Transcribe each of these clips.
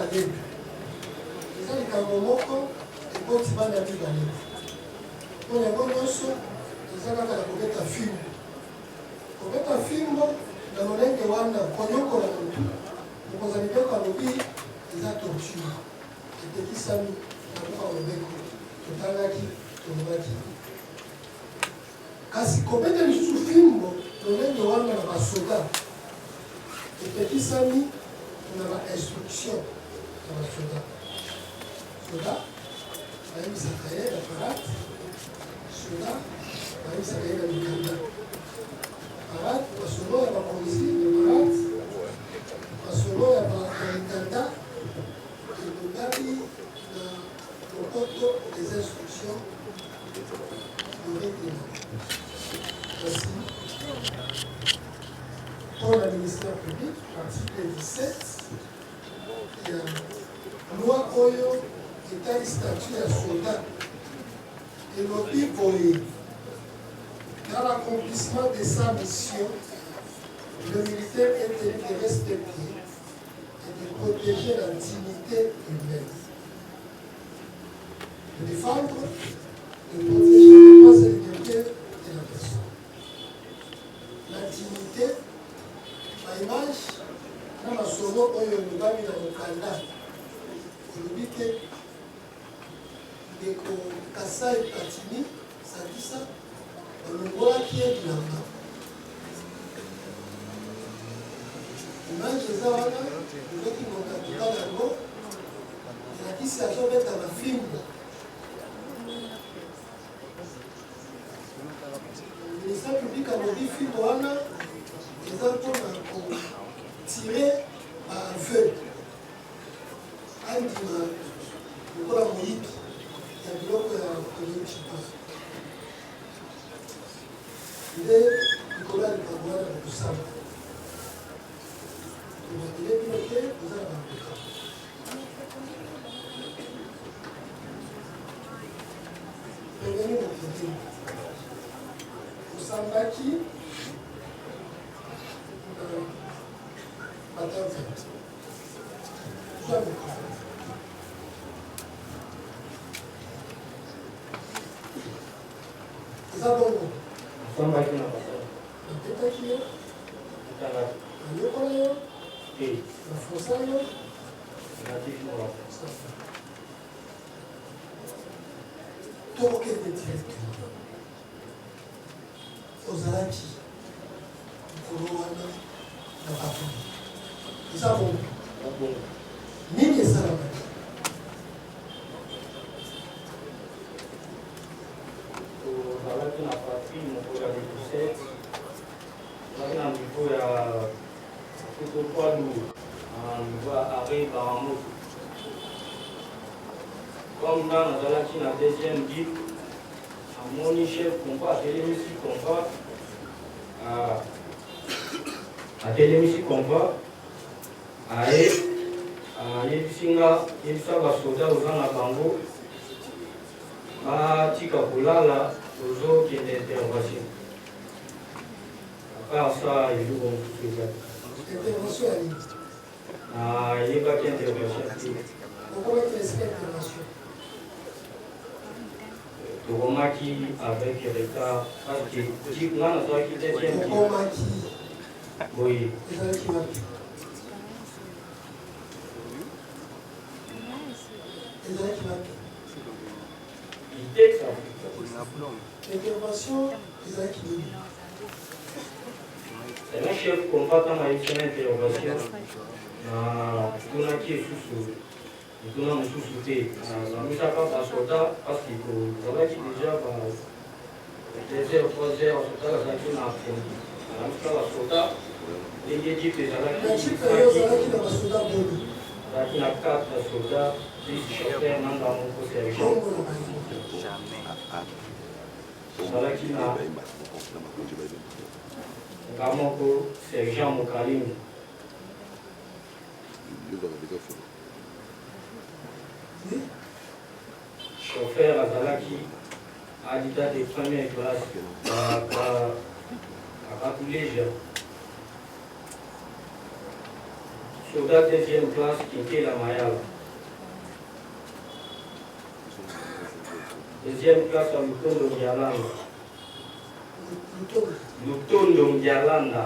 bazembe. Eza likambo moko ekoti bana mibale. Mpo yango nyonso eza kaka na kobeta fimbo. Kobeta fimbo na lolenge wana konyokola motu mokonzi mibeko alobi eza torture. Etekisami na koka lobeko totangaki tolobaki. Kasi kobeta lisusu fimbo lolenge wana na basoda etekisami na ba-instruction na basoda. Soda bayebisaka ye na parade, soda bayebisaka ye na mikanda. Parade basolo ya bapolisi na parade, basolo ya mikanda elobaki na lokoto des instructions de règlement. Voici pour le ministère public, article 17, il y a loi Oyo état statut à soldat et l'objet dans l'accomplissement de sa mission, le militaire est tenu de respecter et de protéger la dignité humaine, de défendre, de protéger les droits et les libertés de la personne. La dignité, par image, dans la solo Oyo Nubami dans le Kanda, olobi te ndeko Kasai Platini Sadisa balongolaki ye bilamba. Image eza wana ozoki moto akotala yango elakisi azobeta bafimbo. Ministère public alobi fimbo wana eza mpona kotire bafeu andima lokola moyibi ya biloko ya koyebipa nde likolo ya likambo wana na kosala tobakele bino te oza na bamboka pembeni mokili osambaki batave zwa mikolo. Eza bongo osambaki na basala napetaki yo otangaki nayokola yo te nafosa yo natiki mola tokokende direct ozalaki mokolo wana na bato eza bongo abongo nini esalamaki tozalaki na patrie mokolo ya 17 tozalaki na niveau ya totopoids lourd na niveau ya arrêt baramoto comme nga nazalaki na deuxième guide amoni chef combat atelemisi combat atelemisi combat aye yebisa basoda oza na bango batika kolala ozokende intervention apart ça eloko mosusu eza intervention ya nini nayebaki intervention te okomaki esika intervention tokomaki avec retard parce que nga nazalaki deuxième guide okomaki boye ezalaki wapi ezalaki wapi itexa intervention ezalaki nini un chef combattant ayebisana intervention na tunaki esusu etuna mosusu te namisaka basoda parce que tozalaki déjà ba 2 heures 3 heures soda azalaki na aprendi namisaka basoda ndenge jipe na chipe oyo ozalaki na basoda boni azalaki na 4 soda plus chauffeur nanga moko sergent bongo na bango azalaki na nga moko sergent mokalimi chauffeur azalaki adita de première classe akakuleja soldat deuxième classe qui était la Mayala. Deuxième classe à Lutondo Ndialanda. Lutondo Ndialanda.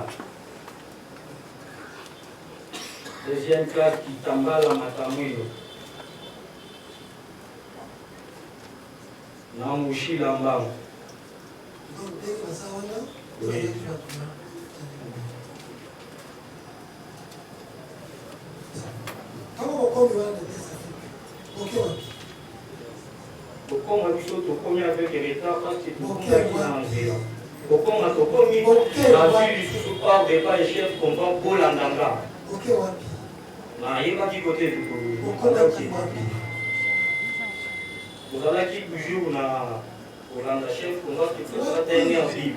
Deuxième classe Kitambala Matamwilo. Namushi Lambang. Oui. Pourquoi on a dit que tu commis avec l'État parce que tu commis avec l'Angéla. Pourquoi on a commis la ville sous part de pas chef combat pour l'Andanga. Il va du côté du vous allez toujours dans chef combat qui peut être dernière ville.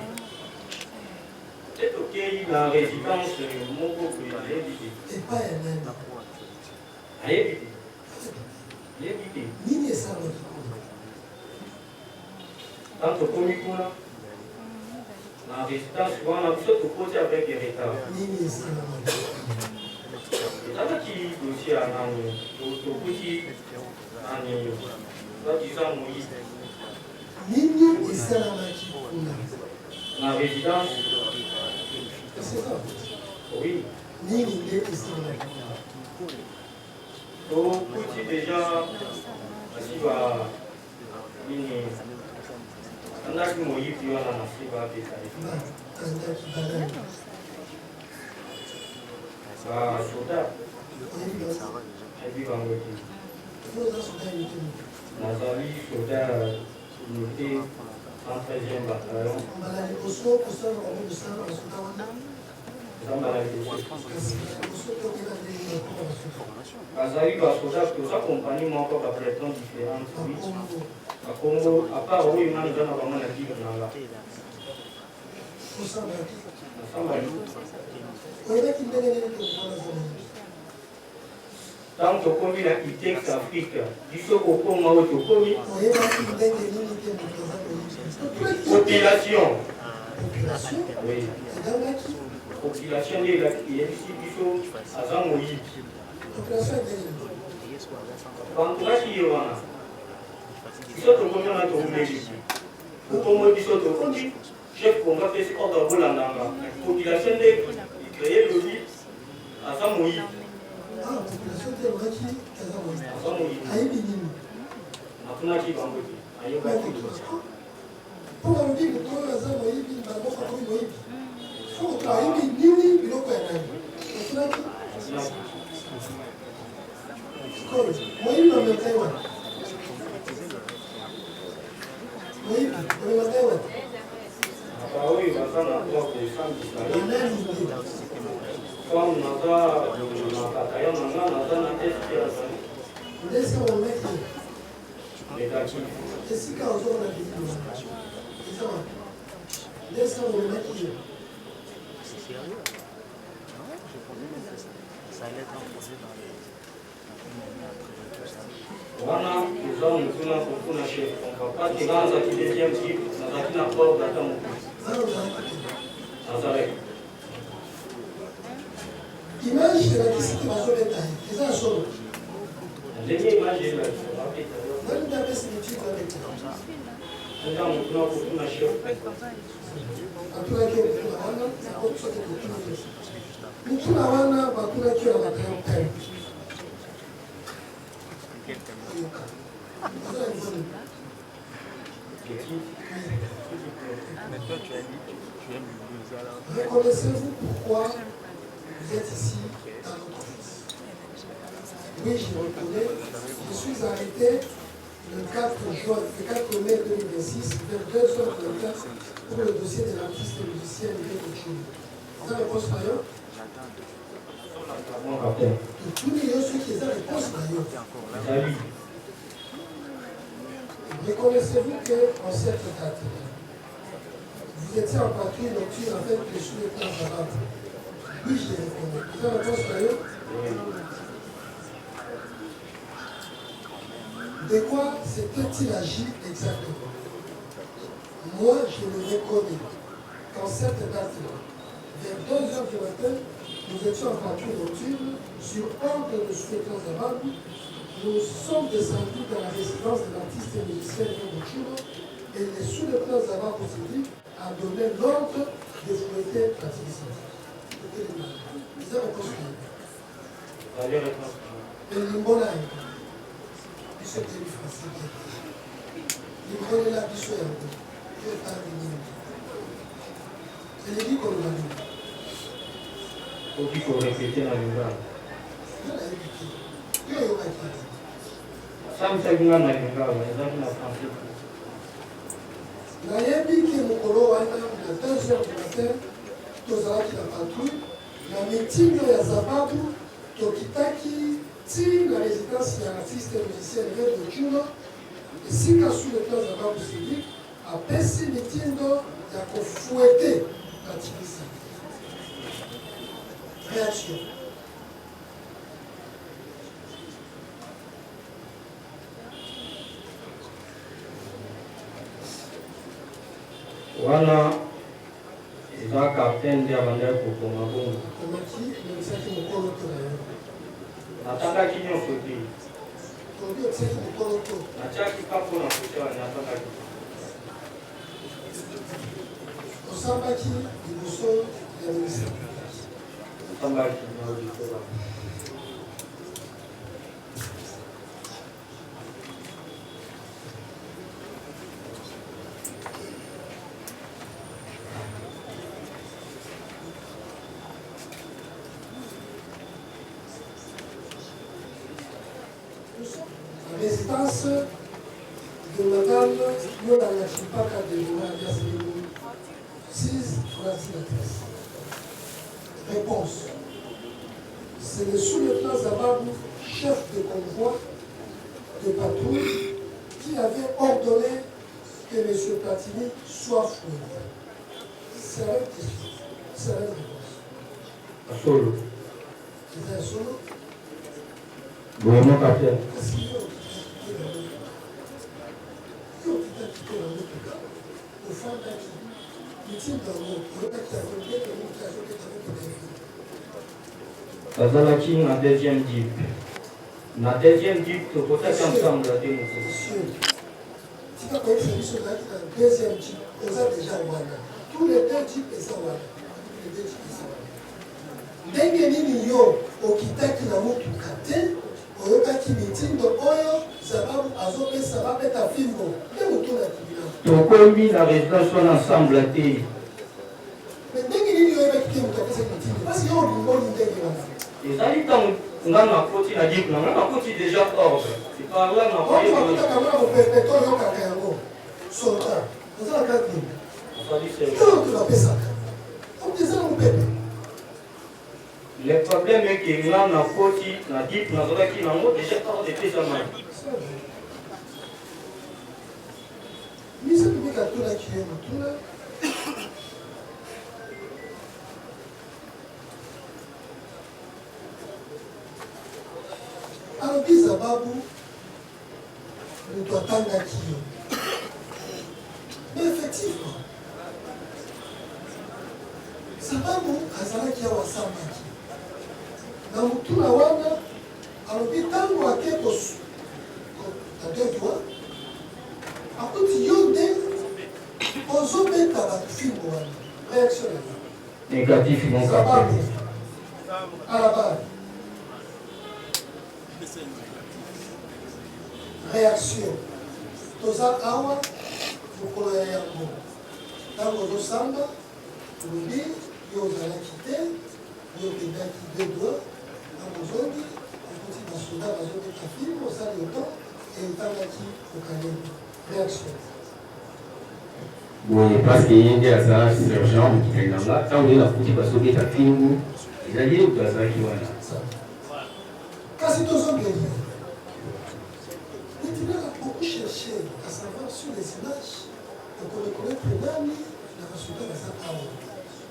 Peut-être que la résidence de mon groupe a évité. A évité. Évité. Tant que commis la résidence, on a besoin de poser avec les retards. C'est qui aussi à Nani, la résidence. Oui. Donc, petit déjà, on a vu mon livre, on a fait soldat. Nazali, soldat unité 113e bataillon. Nazali, soldat, tout ça, compagnie, moi, encore après temps différentes. À Congo, à part où il m'a donné vraiment la vie dans la. Tant que comme il a quitté l'Afrique, il faut qu'on ait population. Oui. Population de la qui est ici, il faut à Zamoï. Quand tu as dit, il faut que on a trouvé ici. Pour qu'on ait dit, chef combat fait ce qu'on doit voir là. Population de créer le lit à Zamoï. Image de la question qui va se mettre c'est ça, chose. Reconnaissez-vous pourquoi vous êtes ici dans notre office? Oui, je me reconnais. Je suis arrêté le 4 mai 2026 vers 2h24 pour le dossier de l'artiste musicien Miguel Ochumi. Vous avez réponse d'ailleurs? Tous les ceux qui ont réponse d'ailleurs. Reconnaissez-vous qu'en cette date, vous étiez en patrouille nocturne avec les sous-lieutenants arabes? Oui, je les reconnais. Vous avez réponse d'ailleurs? De quoi s'était-il agi exactement? Moi, je le reconnais qu'en cette date-là, vers 2h du matin, nous étions en voiture nocturne, sur ordre de sous-lieutenant Zababou, nous sommes descendus dans la résidence de l'artiste et musicien de Chula et le sous-lieutenant Zababou Sidi a donné l'ordre de fouetter la civilisateur. Ils avaient construit. Et l'Imbola est ce qui est français. L'Imbola est là, qui soit un peu. Qui est pas et les dit qu'on l'a dit. Il faut répéter la mémoire. Il a répété. Il a répété. Ça me fait bien la mémoire, mais ça me fait nayebi ke mokolo wana na 2h du matin tozalaki na patrouille na mitindo ya Zababu tokitaki ti na résidence ya artiste musicien de Chula esika sous-lieutenant Zababu Sidi apesi mitindo ya kofuete na Tibisa. Réaction. wana eza capitaine nde abandaki kokoma bongo natangaki nyonso te natiaki kaka mpona kotewa natangaki osambaki liboso ya ministre osambaki na auditorat la résidence de madame Yolanda Chipaka de Yolanda 6 translattrices. Réponse. C'est le sous-lieutenant Zababou, chef de convoi de patrouille, qui avait ordonné que M. Platini soit fouillé. C'est la question. C'est la réponse. Solo. C'est un solo. Vraiment capitaine. azalaki na deuxième jeep. Na deuxième jeep tokotaki ensemble te mosusu. tika koyebisa biso ezalaki na deuxième jeep eza déjà wana. Tous les deux jeep eza wana. Les deux jeep eza wana. Ndenge nini yo okitaki na motuka te oyokaki mitindo oyo Zababu azopesa bapeta fimbo nde motunaki bino. Tokomi na résidence wana ensemble te. Mais ndenge nini oyebaki te moto apesaki mitindo parce yo olingoli ndenge wana. ezali ntango nga nakoti na jeep na nga nakoti déjà ordre eparla na okutaka mwana mopepeto oyokaka yango soldat ozalaka nini oyo tolapesaka eza na mopepe. Le problème est que nga nakoti na jeep nazalaki nango déjà ordre epesama. mise publique atulaki ye motuna alobi Zababu moto atangaki yo. Mais effectivement Zababu azalaki awa asambaki na motuna wana alobi ntango ake kodedwa akuti yo nde ozobeta bafimbo wana. Réaction négatif mon Zababu capitaine. à la barre. Réaction. Toza awa mokolo ya yango ntango ozosamba olobi yo ozalaki te yo okendaki de doigt ntango ozongi okoti basoda bazobeta filme osali otan etangaki kokanema. Réaction. boye parce que ye nde aza sergent mokitani na nga ntango ye nakuti bazobeta fingu ezali ye moto azalaki wana kasi tozongeli Maintenant, on a beaucoup cherché à savoir sur les images pour reconnaître nani na basoda baza awa.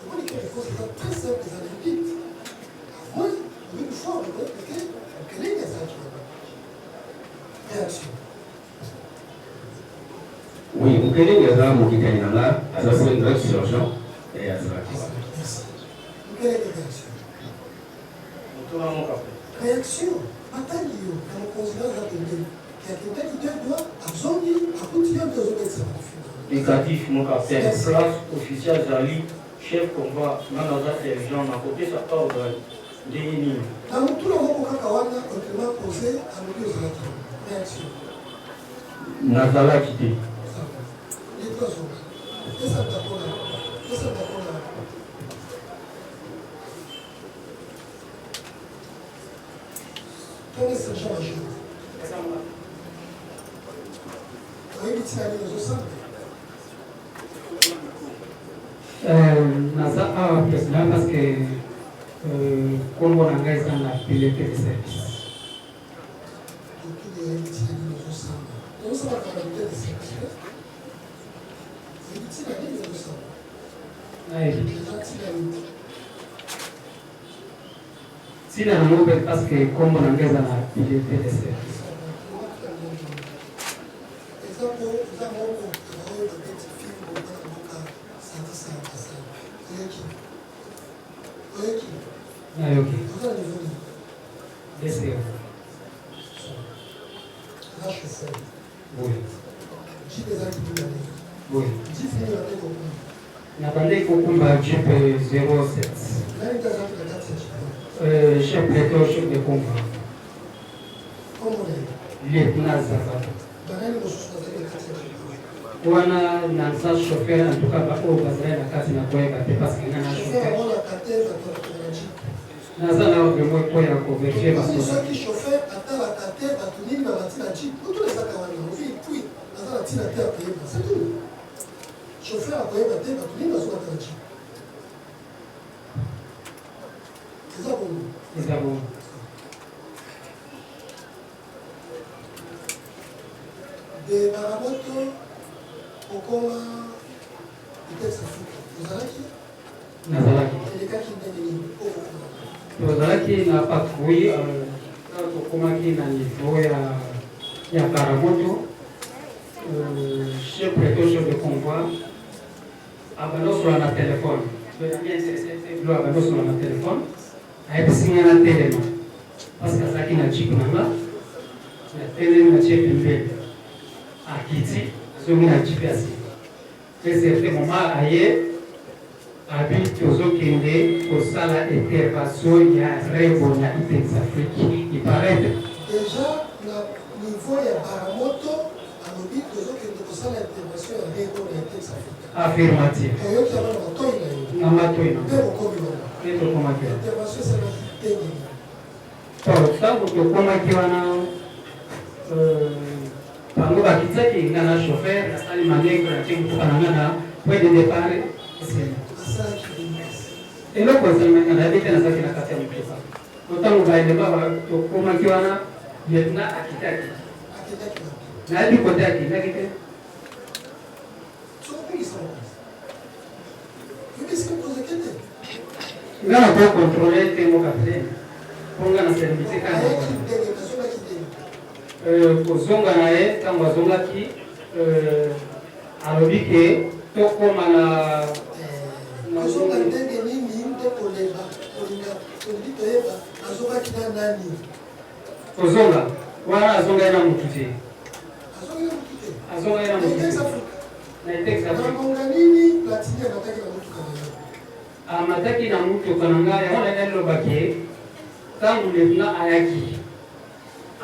omoni ke réponse eza très simple ezali vite. Moi, une fois on reconnaître ke okelenge ezalaki wana. Réaction. oui mokelenge aza mokitani na nga aza sergent azalaki wana. Merci. Okelenge réaction. réaction matali yo na mokonzi aza pembeni yakendaki te doa azongi akuti yo nde ozobetisa bafina négatif mon capitaine place officiel ezali chef combat nanga aza sergent na kopesa ordre ndenge nini na motuna moko kaka wana autrement posé alobi ozalaki réaction nazalaki te litozonga esa takona Quel est ce genre de chose? Oui, tu as dit aux autres. Nasa awa président parce que Congo nanga eza na pilote de service. Sina na ngobe parce que Congo nanga eza na pilote de service. Ah, ok. DCO. Oui. Oui. Nabandai Kokumba Jeep 07. Chef plateau, chef de combat. Lieutenant Zazato. Wana nansa chauffeur en tout cas ba o bazala na kati na koyeba te parce que ngana chauffeur. Naza na ordre moi pour ya converger parce que ceux qui chauffeur atala kate batunini na batina jeep tout les saka wana ovi puis naza na tina te akoyeba c'est tout. Chauffeur akoyeba te batunini na zo atala jeep. C'est ça bon. C'est ça bon. De Baramoto okoma itesa fuka ozalaki nazalaki elekaki ndenge tozalaki na patrouille tokomaki na niveau ya Baramoto chef plateau chef de convoi abandosola na telefone abandosola na telefone ayebisinga na telema parce que azalaki na jipe nanga na telemi na tie pembeni akiti azongi na jipe asi eserve moma aye abi tozokende kosala intervention ya rebo na Itex Afrique iparete déjà na niveau ya Baramoto alobi tozokende kosala intervention ya rebo na Itex Afrique affirmative oyoki abana matoi na yo na matoi na mpe okomi wana netokomaki intervention esalaki ndenge ntango tokomaki wana bango bakitaki nga na chauffeur nasali manevre ate motuka na nga na point de départ eloko esalimaka nayebi te nazalaki na kati ya motuka otango baelema tokomaki wana lieutenant akitaki nayebi kote akitaki te nga na ko contrôle te mo capitaine mpo nga na service kaka kozonga na ye ntango azongaki alobi ke tokoma na kozonga ndenge nini nde koleba kolinga tolingi toyeba azongaki na nani kozonga wana azongai na mutu te azongai na mutu te na Itex Afrique ngonga nini Platini amataki na mutuka na yo amataki na mutuka na ngai yango nani alobaki ntango lieutenant ayaki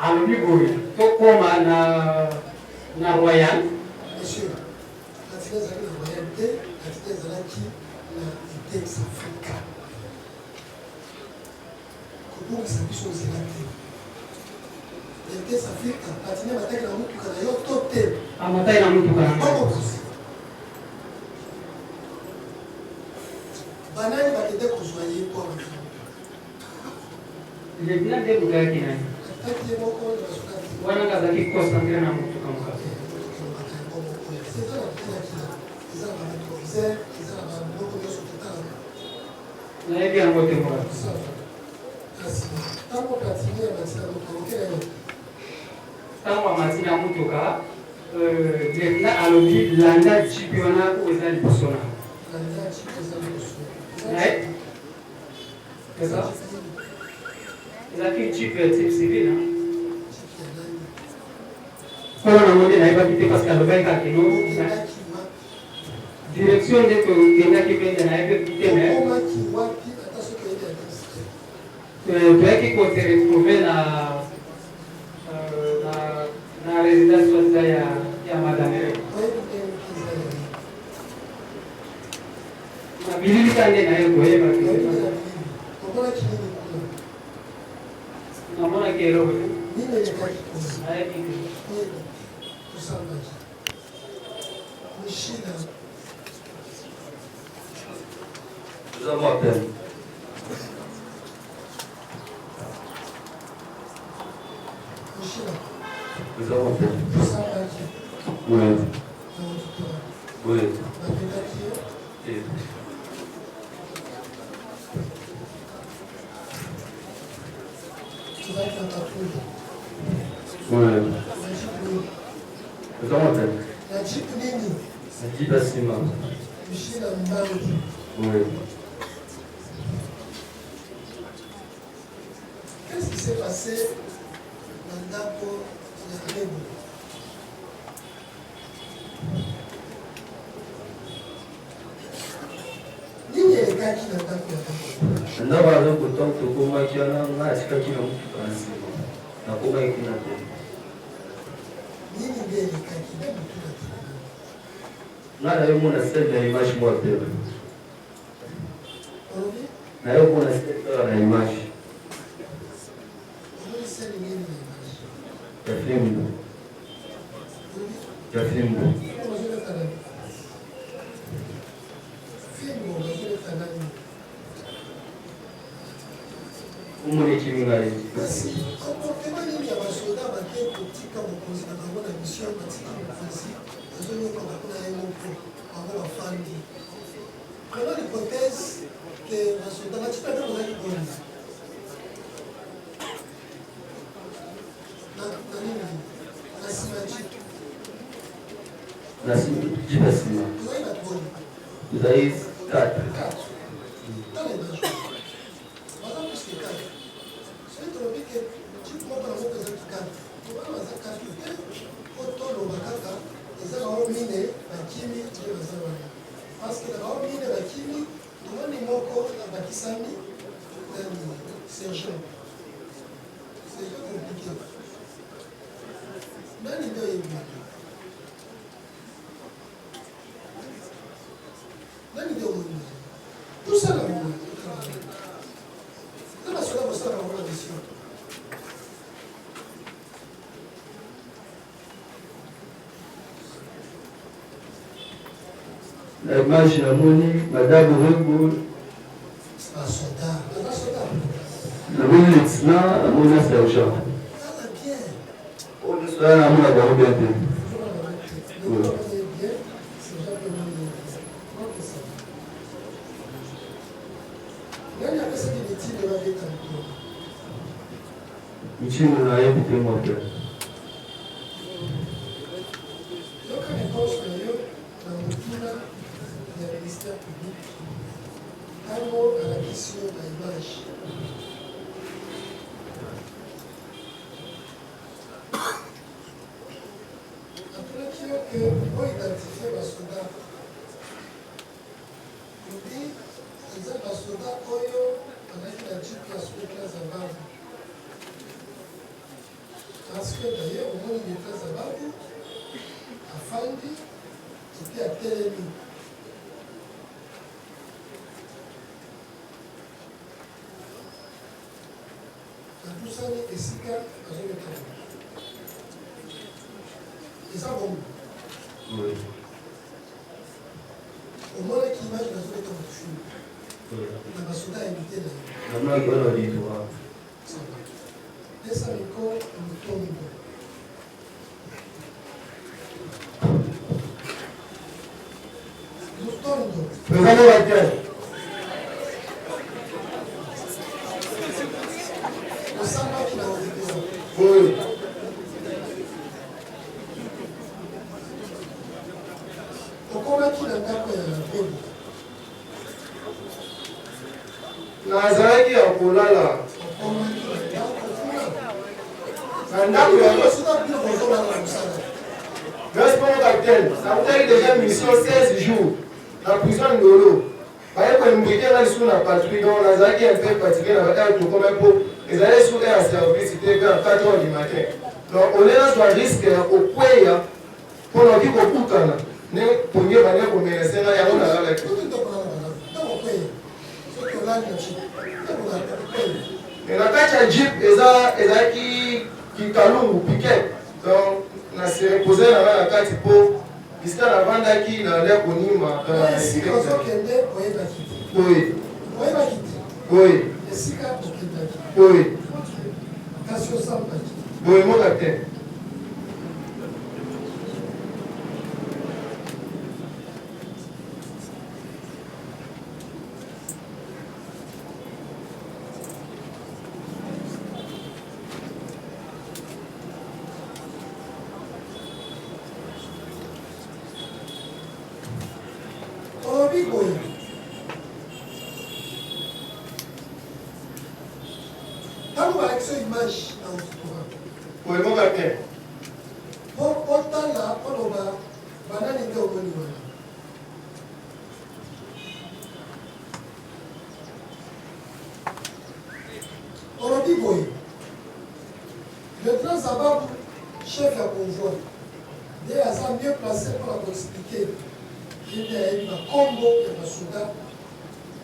alobi boye tokoma na Royal monsieur Platini ezalaki na Royal te Platini ezalaki na Itex Afrique kobongisa biso nzela te Itex Afrique Platini amataki na mutuka na yo to te amataki na mutuka na ngai banani bakende kozwa ye mpo lieutenant nde bukayaki nani ataki ye moko wana nga azalaki concentre na mutuka mokape nayebi yango te moka ntango amati na mutuka lieutenant alobi landa jipe wana oyo eza liboso na ezalaki type type civil mpona nango nde nayebaki te parce que alobaki kaka keno direction nde tokendaki mpe nde nayebaki te me toyaki kote retrouve na résidence swaza ya madame na bilili ka nde naye koyebaki namonaki eloko te nayebi te Nous avons appel. Nous avons appel. Oui. Oui. Et... Oui. Nous avons appel. Najib Asima. Oui. Qu'est-ce qui s'est passé dans Dapo Yarebu? Nini elekaki na Dapo Yarebu? Ndaba aza kotanga tokomaki wana nga atikaki na motuka na nsima nakomaki kuna te. Nini nde elekaki nde motu na te? Nga nayomona sele na image mwa te. Nayomona sele na image. Jafimbo. Jafimbo. Umuni chimingali. Kasi comportement nini ya basoda bake kotika mokonzi na bango na mission batika mokonzi azonyoka bakona ye moko bango bafandi. Prenons l'hypothèse que basoda batika nde kozaki bonzi. Nasima. Vous avez 4. Parce que la mine la chimie, tout le monde est mort la bakisami, sergent. C'est compliqué. Nani ndio hivi? Nani ndio huyu? Tout ça là. Kama sio kwa sababu wana mission. La image na moni madame Rengo. C'est un soldat. Un soldat. Le lieutenant a moni sergent. Ah bien. On est là à mon abord bien. Michino na yebi te moto. Yoka réponse na yo na mokila ya ministère public. Tango à la question de l'image. Après que pour identifier les soldats, on dit que les soldats oyo avec la type qui a souhaité les avoir. Parce que d'ailleurs, au monde il est très abattu, à Fandi, et puis à Télémi. Dans tout ça, il y a Sika, à zone de travail. Et ça, bon. Oui. Au moins, qui image dans zone de travail. Oui. Dans la soda invité là. La main qui va dire toi. Ça va. Essa ficou no túmulo. No túmulo. Vamos lá, Tiago. O samba que não ouviu. Foi. O como é que não está com ela? Nazareti ya kulala. O como é que não está? Merci pour mon capitaine. Ça vous a déjà une mission 16 jours. La prison de Ngolo. Par exemple, nous étions sous la patrouille, donc on a un peu fatigué, on a tout comme un peu. Ils allaient sous un service, c'était vers 4 h du matin. Donc on est dans un risque au point pour nous dire qu'au bout de temps, nous pouvons dire que nous sommes là, on a la et la carte Jeep, ils qui kalungu piquet. Donc, on s'est reposé dans la carte pour jusqu'à la vente qui dans l'air connu. Oui. Oui. Oui. Oui, mon capitaine. Oui, mon capitaine. Le grand Zabab, chef de convoi, il est mieux placé pour expliquer qu'il y a eu un combo de soldats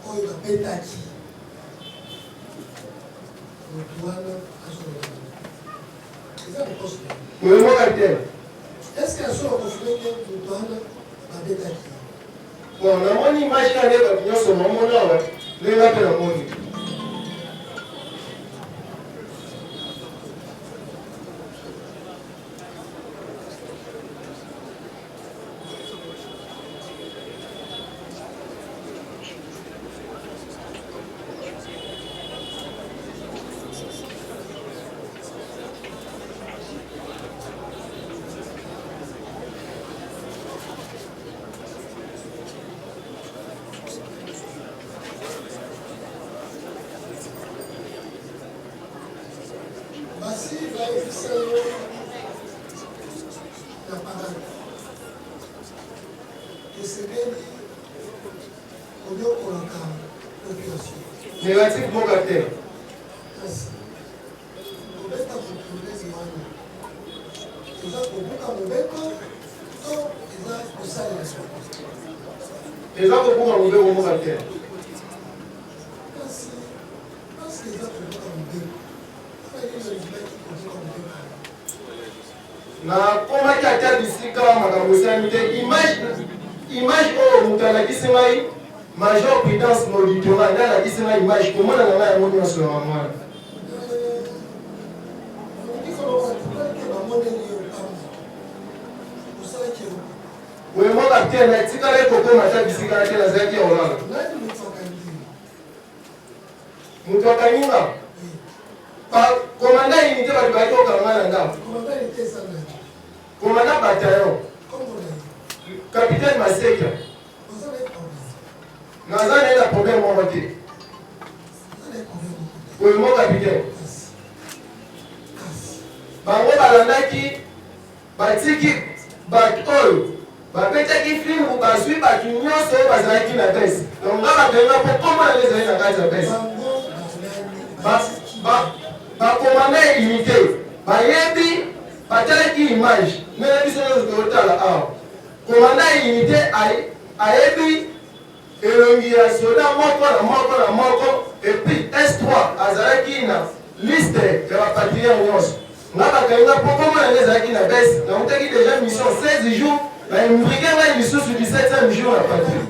ou de Betaki. Oui, mon capitaine. Est-ce qu'il y a sur le conflit que nous devons Betaki? Bon, on a une image qui est dans ce moment-là. Les lapins la monnaie. Négatif, mon capitaine. Les gens qui ont ouvert mon capitaine. Na comment qui a été ici quand madame Osamite image au mutala kisimai major prudence monitora na la kisima image comment na na ngoni sur moi oui mon capitaine na tikale koko mata bisika na tela zaki olala mutu akaninga pa komanda unité ba bato kangana ndam commandant bataillon capitaine Maseka naza na ina problème mo voté oui mon capitaine bango balandaki batiki batol bapetaki film bazwi bato nyonso oyo bazalaki na bese donc nga babenga mpo komona ezali na kati ya bese bakomanda unité bayebi batalaki image ndenge biso nyonso totala awa komanda unité ayebi elongi ya soda moko na moko epuis S3 azalaki na liste ya bapatrie nyonso nga bakalinga mpo komona nde ezalaki na bese nautaki déjà mission 16 jours baimbrike ngai lisusu 17e jour na patrie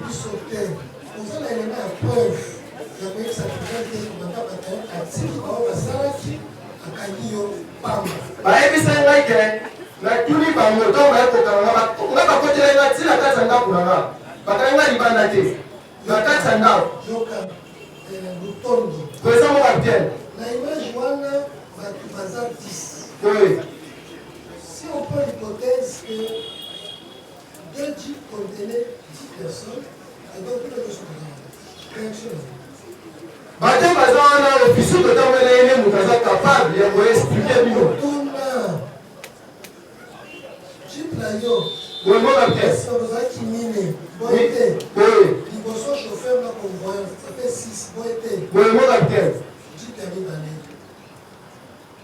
bayebisa ngai ke natuni bango to bayekokanga nga bakotelenga ntina kati ya ndako na nga bakangi nga libanda te na kati ya ndako koeza mo capitaine oui. Si on prend l'hypothèse que deux jeeps contenaient 10 personnes, et donc une réaction. Bato baza wana ofisi totamwela ene moto aza capable ya koexplike bino yo. Oui, mon capitaine. Si on a qui mine, bon Oui. été. Oui. Il faut son chauffeur là qu'on voit, ça fait 6, bon été. Oui, mon capitaine. J'ai permis d'année.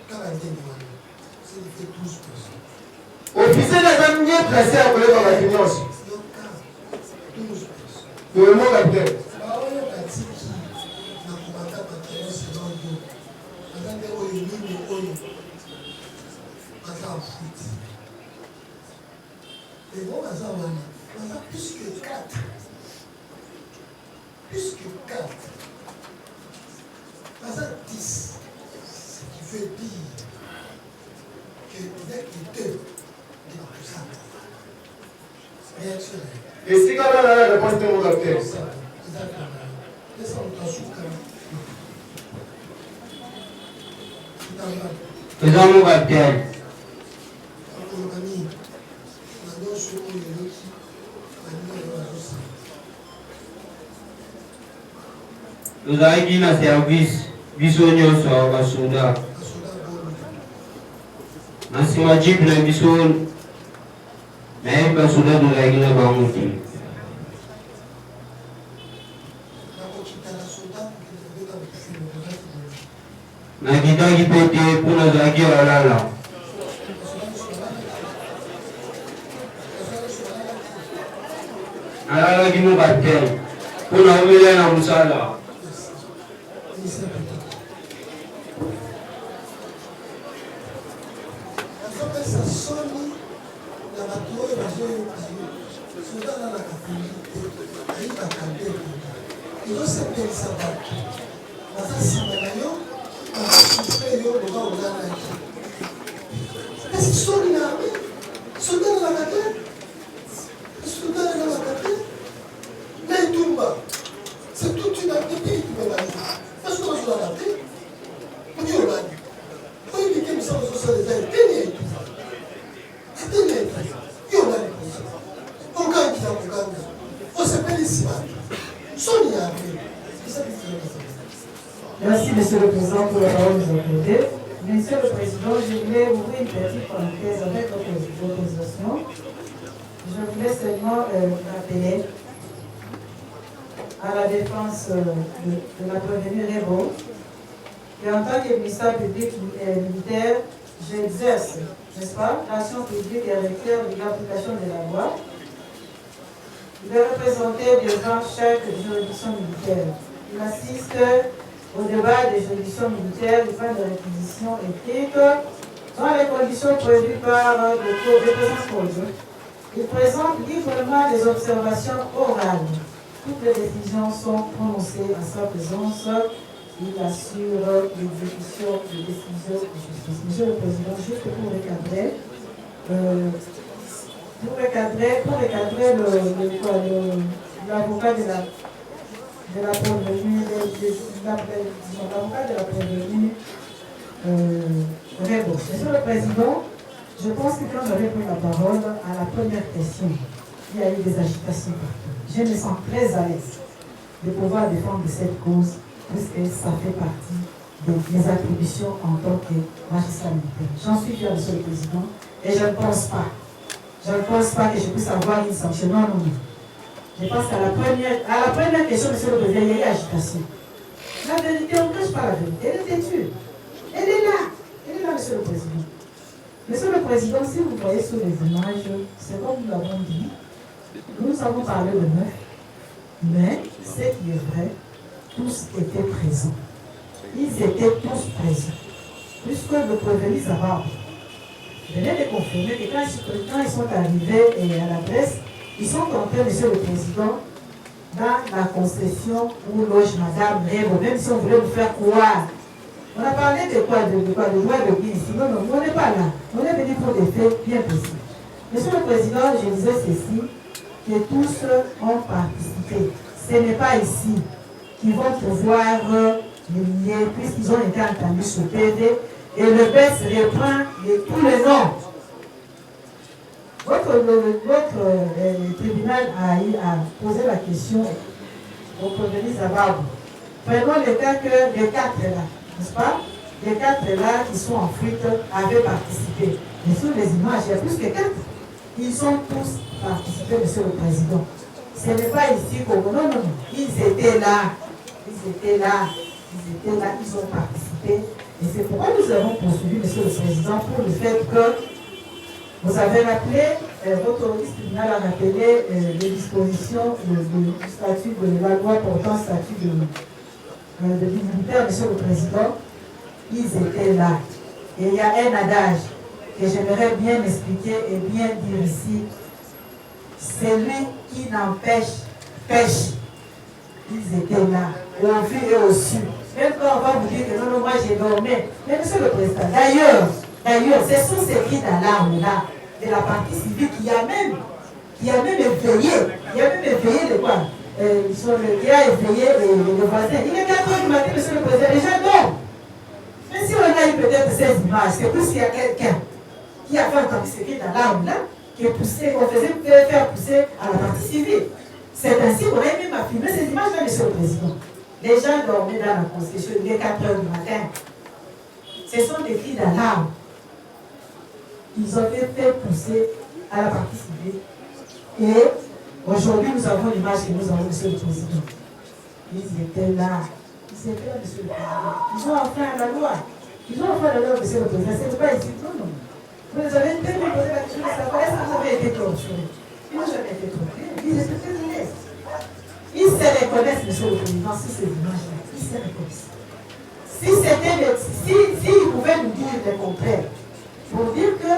40 000. C'est fait 12 personnes. Officier n'a jamais bien placé à voler dans la finance. 12 personnes. Oui, mon capitaine. Et bon, on a plus que 4. Plus que 4. On a 10. Ce qui veut dire que dès que 2, il va tout ça. Bien sûr. Et si quand on a la réponse de mon capitaine. Exactement. Laisse-moi t'en souffrir. Faisons mon capitaine. Nous avons dit dans le service, biso nyonso basoda. Nasi wajib na biso na ye basoda tozalaki na bango te. Nakitaki mpe te mpo nazalaki alala. Nalalaki mo capitaine mpo naomela na mosala. C'est toute une activité qui me l'a dit. Parce que je dois l'adapter. On dit au bas. Quand il dit que nous sommes sur les ailes, tenez tout ça. Tenez tout ça. Il y en a des choses. On gagne qui a pour gagner. On s'appelle ici. Sonia. Merci, Monsieur le Président, pour la parole que vous accordez. Monsieur le Président, je voulais ouvrir une petite parenthèse avec votre autorisation. Je voulais seulement rappeler à la défense de la prévenue Rébo qu'en tant que ministère public et militaire, j'exerce, n'est-ce pas, l'action publique et requiert de l'application de la loi. Il est représenté devant chaque juridiction militaire. Il assiste au débat des juridictions militaires, des fins de réquisition éthique, dans les conditions prévues par le présent code. Il présente librement des observations orales. Toutes les décisions sont prononcées à sa présence. Il assure l'exécution des décisions de justice. Monsieur le Président, juste pour recadrer, l'avocat de la prévenue, Rébo. Monsieur le Président, je pense que quand j'avais pris la parole à la première question, il y a eu des agitations partout. Je me sens très à l'aise de pouvoir défendre cette cause, puisque ça fait partie de mes attributions en tant que magistrat militaire. J'en suis fier, Monsieur le Président, et je ne pense pas que je puisse avoir une sanction. Non. Je pense qu'à la première question, Monsieur le Président, il y a eu agitation. La vérité, on ne cache pas la vérité. Elle est têtue. Elle est là, Monsieur le Président. Monsieur le Président, si vous voyez sur les images, c'est comme nous l'avons dit, nous avons parlé de 9, mais ce qui est vrai, tous étaient présents. Ils étaient tous présents. Puisque le prévenu Zabar venait de confirmer que quand ils sont arrivés à l'adresse, ils sont entrés, Monsieur le Président, dans la concession où loge Madame Rébo, même si on voulait vous faire croire. On a parlé de quoi? De droit de bien ici. Non, on n'est pas là. On est venu pour des faits bien précis. Monsieur le Président, je disais ceci, que tous ont participé. Ce n'est pas ici qu'ils vont pouvoir les lier, puisqu'ils ont été entendus sur PV, et le BES reprend tous les noms. Votre tribunal a posé la question au prévenu Zababu. Prenons le cas que les 4 là, n'est-ce pas? Les 4 là qui sont en fuite avaient participé. Mais sur les images, il y a plus que 4. Ils ont tous participé, Monsieur le Président. Ce n'est pas ici qu'on... Non, non, non. Ils étaient là. Ils étaient là. Ils étaient là. Ils ont participé. Et c'est pourquoi nous avons poursuivi, Monsieur le Président, pour le fait que vous avez rappelé, votre liste tribunal a rappelé les dispositions du statut de la loi portant statut de dignitaire, Monsieur le Président. Ils étaient là. Et il y a un adage que j'aimerais bien expliquer et bien dire ici. Celui qui n'empêche pêche. Ils étaient là, au vu et au su. Même quand on va vous dire que non, non, moi j'ai dormi. Mais Monsieur le Président, d'ailleurs, ce sont ces cris d'alarme là, de la partie civile qui a même éveillé. Il a même éveillé de quoi qui a éveillé le voisin. Il est 4 h du matin, Monsieur le Président, les gens dorment. Mais si on a eu peut-être ces images, c'est plus qu'il y a quelqu'un qui a fait entendu ces cris d'alarme là, qui est poussé, qu'on faisait faire pousser à la partie civile. C'est ainsi qu'on a même affirmé ces images-là, Monsieur le Président. Les gens dormaient dans la Constitution, il est 4 h du matin. Ce sont des cris d'alarme. Ils ont fait pousser à la partie civile. Et aujourd'hui, nous avons l'image que nous avons, Monsieur le Président. Ils étaient là. Ils étaient là, Monsieur le Président. Ils ont enfreint la loi. Ils ont enfreint la loi, Monsieur le Président. Ce n'est pas ici. Non, non. Vous les avez tellement posé la question de savoir est-ce que vous avez été torturés. Ils n'ont jamais été torturés. Ils étaient très honnêtes. Ils se reconnaissent, Monsieur le Président, sur ces images-là. Ils se reconnaissent. S'ils pouvaient nous dire le contraire, pour dire que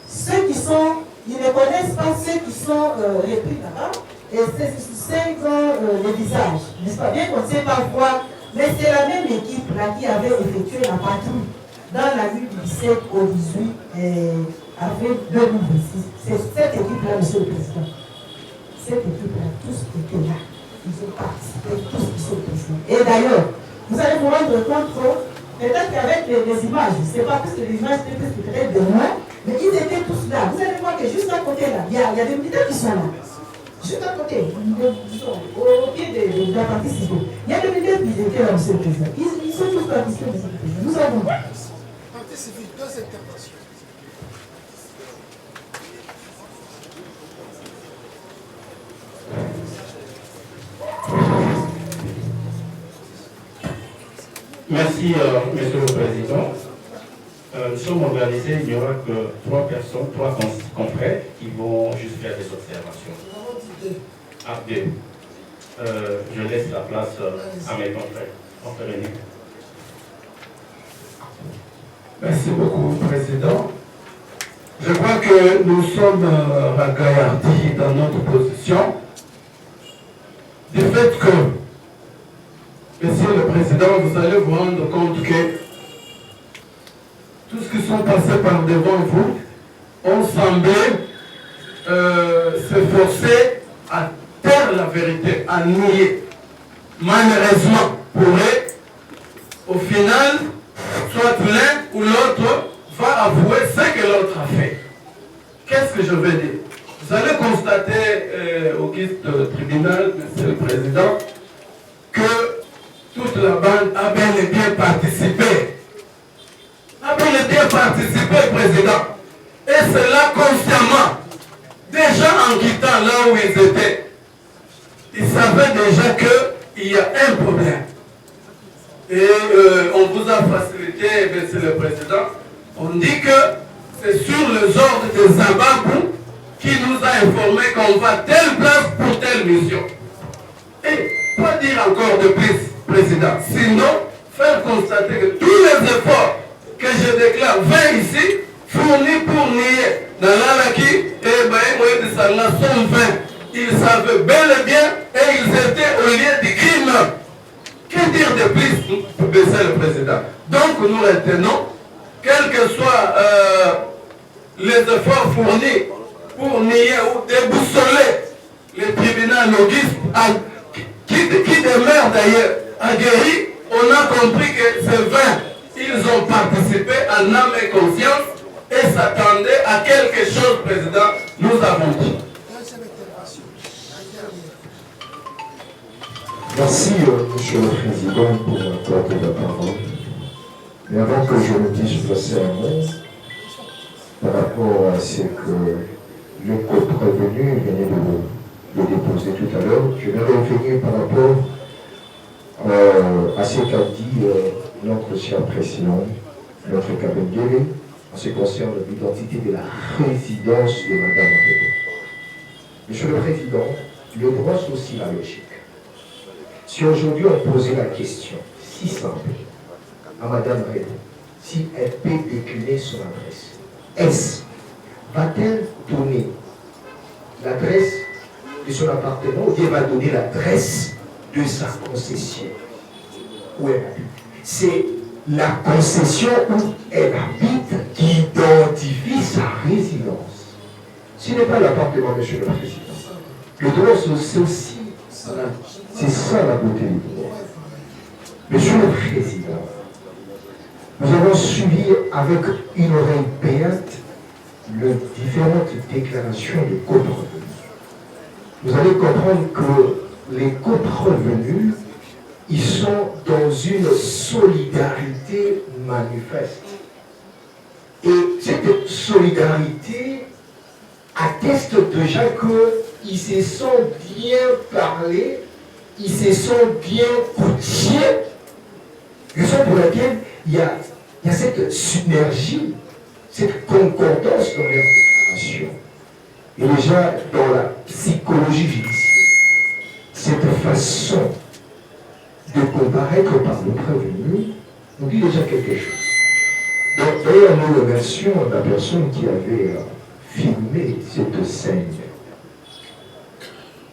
ceux qui sont, ils ne connaissent pas ceux qui sont repris là-bas, et c'est dans les visages, n'est-ce pas? Bien qu'on ne sait pas voir, mais c'est la même équipe là qui avait effectué la patrouille dans la nuit du 17 au 18 avril 2026. C'est cette équipe-là, Monsieur le Président. Cette équipe-là, tous étaient là. Ils ont participé, tous, Monsieur le Président. Et d'ailleurs, vous allez vous rendre compte que, peut-être qu'avec les images, c'est pas plus que les images, peut-être de moi, mais ils étaient tous là. Vous allez voir que juste à côté là, il y a des militaires qui sont là. Juste à côté, au pied de la partie civile. Il y a des militaires qui étaient là, Monsieur le Président. Ils sont tous participés, Monsieur le Président. Nous avons. Partie civile, 2 interventions. Merci, Monsieur le Président. Nous sommes organisés, il n'y aura que 3 personnes, 3 confrères qui vont juste faire des observations. Ah, 2. Je laisse la place à mes confrères. Merci beaucoup, Président. Je crois que nous sommes ragaillardis dans notre position du fait que, Monsieur le Président, vous allez vous rendre compte que tout ce qui sont passés par devant vous ont semblé s'efforcer à taire la vérité, à nier. Malheureusement, pour eux, au final, soit l'un ou l'autre va avouer ce que l'autre a fait. Qu'est-ce que je veux dire? Vous allez constater au guide tribunal, Monsieur le Président, que toute la bande a bel et bien participé. A bel et bien participé, Président. Et c'est là consciemment. Déjà en quittant là où ils étaient, ils savaient déjà qu'il y a un problème. Et on vous a facilité, Monsieur le Président. On dit que c'est sur les ordres de Zababou qui nous a informé qu'on va telle place pour telle mission. Et pas dire encore de plus, Président. Sinon, faire constater que tous les efforts que je déclare 20 ici, fournis pour nier dans l'Alaki et Moïse de Salna sont 20. Ils savaient bel et bien et ils étaient au lieu du crime. Que dire de plus, Monsieur le Président? Donc nous retenons, quels que soient les efforts fournis pour nier ou déboussoler les tribunaux logistes qui demeurent d'ailleurs aguerris, on a compris que ces 20, ils ont participé en âme et conscience et s'attendaient à quelque chose, Président, nous avons dit. Merci, Monsieur le Président, pour m'accorder la parole. Mais avant que je me dise placer un mot par rapport à ce que le code prévenu venait de le déposer tout à l'heure. Je vais revenir par rapport à ce qu'a dit notre cher président, notre Kabengele, en ce qui concerne l'identité de la résidence de Madame Rebo. Monsieur le Président, le droit c'est aussi la logique. Si aujourd'hui on posait la question si simple à Madame Rebo, si elle peut décliner son adresse, va-t-elle donner l'adresse de son appartement ou bien va donner l'adresse de sa concession où elle habite? C'est la concession où elle habite qui identifie sa résidence. Ce n'est pas l'appartement, Monsieur le Président. Le droit, c'est aussi c'est ça la beauté du droit. Monsieur le Président, nous avons suivi avec une oreille payante les différentes déclarations de coprevenus. Vous allez comprendre que les coprevenus, ils sont dans une solidarité manifeste. Et cette solidarité atteste déjà qu'ils se sont bien parlé, ils se sont bien coutiés, raison pour laquelle il y a cette synergie, cette concordance dans leur déclaration. Et déjà, dans la psychologie judiciaire, cette façon de comparaître par le prévenu nous dit déjà quelque chose. Donc, d'ailleurs, nous remercions la personne qui avait filmé cette scène.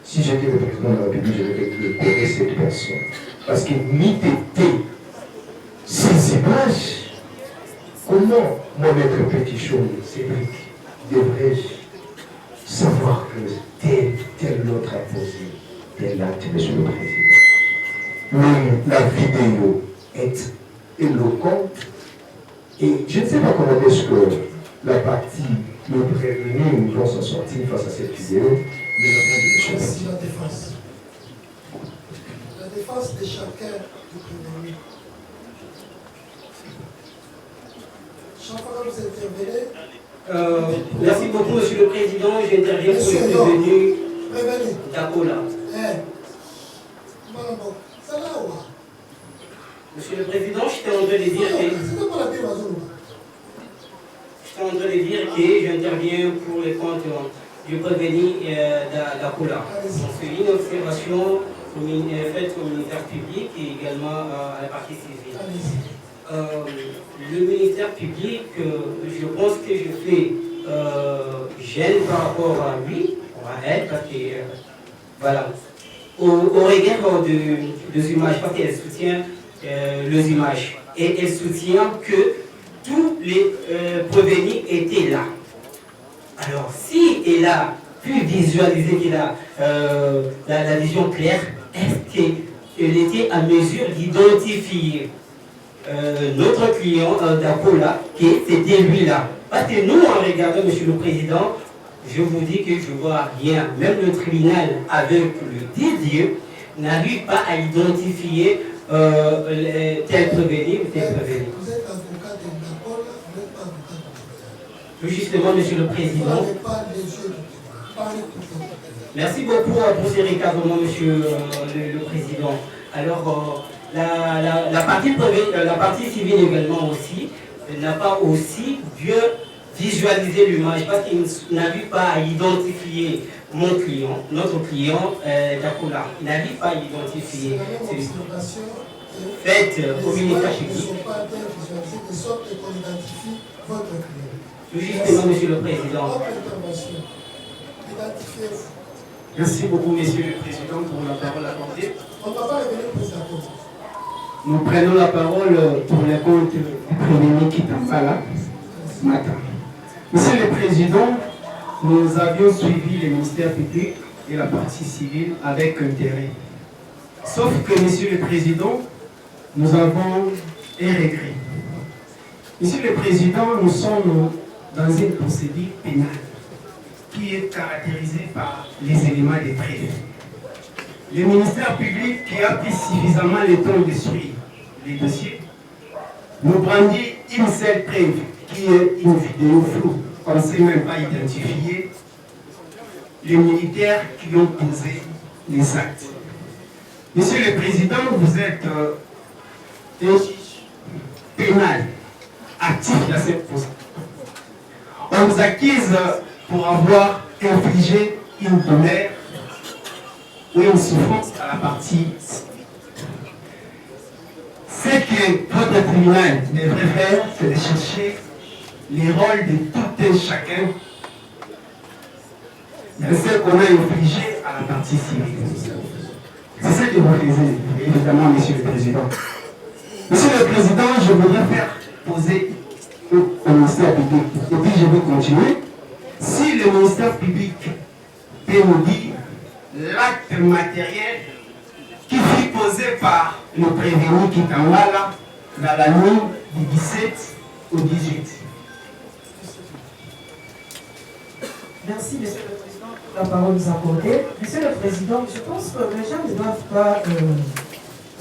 Si j'étais le président de la République, je vais connaître cette personne. Parce que n'eût été ces images, comment moi, maître Petit-Chaud, Cédric, devrais-je savoir que tel autre a posé tel acte, Monsieur le Président? Mais la vidéo est éloquente et je ne sais pas comment est-ce que la partie, le prévenu, vont s'en sortir face à cette vidéo. Mais c'est la défense. La défense de chacun du prévenu. Chaque fois que vous intervenez. Merci beaucoup, Monsieur le Président. J'interviens pour le prévenu d'Akola. Monsieur le Président, j'étais en train de dire que j'interviens pour les comptes du prévenu d'Akola. C'est une observation faite au ministère public et également à la partie civile. Le ministère public, je pense que je fais gêne par rapport à lui, à elle, parce que voilà, au regard des images, parce qu'elle soutient les images et elle soutient que tous les prévenus étaient là. Alors, si elle a pu visualiser qu'elle a la vision claire, est-ce qu'elle était à mesure d'identifier notre client d'Akola, que c'était lui-là? Parce que nous, en regardant, Monsieur le Président, je vous dis que je ne vois rien. Même le tribunal, avec le Didier, n'arrive pas à identifier tel prévenu ou tel prévenu. Vous êtes avocat de l'Akola, vous n'êtes pas avocat de l'Akola. Justement, Monsieur le Président. Parlez pas les yeux du parlez tout. Merci beaucoup pour ces recadrements, Monsieur le Président. Alors, la partie civile également aussi n'a pas aussi bien visualisé l'image parce qu'il n'arrive pas à identifier mon client, notre client d'Akola. Il n'arrive pas à identifier. Faites au ministère public. De sorte qu'on identifie votre client. Justement, Monsieur le Président. Votre intervention. Identifiez-vous. Merci beaucoup, Monsieur le Président, pour la parole accordée. On ne va pas revenir plus d'accord. Nous prenons la parole pour les comptes du prévenu Kitambala ce matin. Monsieur le Président, nous avions suivi le ministère public et la partie civile avec intérêt. Sauf que, Monsieur le Président, nous avons un regret. Monsieur le Président, nous sommes dans une procédure pénale qui est caractérisée par les éléments de preuve. Le ministère public qui a pris suffisamment le temps de suivre les dossiers nous brandit une seule preuve qui est une vidéo floue. On ne sait même pas identifier les militaires qui ont posé les actes. Monsieur le Président, vous êtes un juge pénal actif dans cette poste. On vous accuse pour avoir infligé une douleur ou une souffrance à la partie. Ce que votre tribunal devrait faire, c'est de chercher les rôles de tout un chacun de ce qu'on a infligé à la partie civile. C'est ce que vous faisiez, évidemment, Monsieur le Président. Monsieur le Président, je voudrais faire poser au ministère public, et puis je vais continuer. Si le ministère public peut nous dire l'acte matériel qui fut posé par le prévenu Kitambala dans la nuit du 17 au 18. Merci, Monsieur le Président, pour la parole nous accordée. Monsieur le Président, je pense que les gens ne doivent pas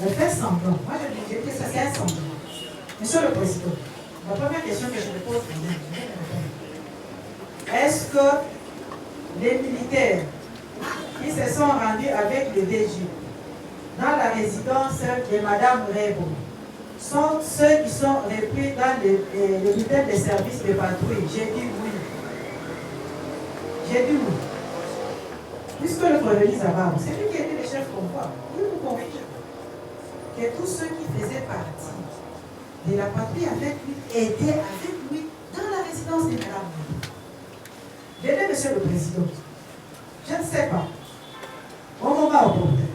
faire semblant. Moi, je dis que ça, c'est un semblant. Monsieur le Président, la première question que je me pose, est-ce que les militaires qui se sont rendus avec le DG dans la résidence de Mme Rebo sont ceux qui sont repris dans le bulletin des services de patrouille? J'ai dit oui. J'ai dit oui. Puisque le colonel Zabar, c'est lui qui était le chef convoi, il nous confie que tous ceux qui faisaient partie de la patrouille avec lui étaient avec lui dans la résidence de Mme Rebo. Venez, Monsieur le Président, je ne sais pas, au moment opportun,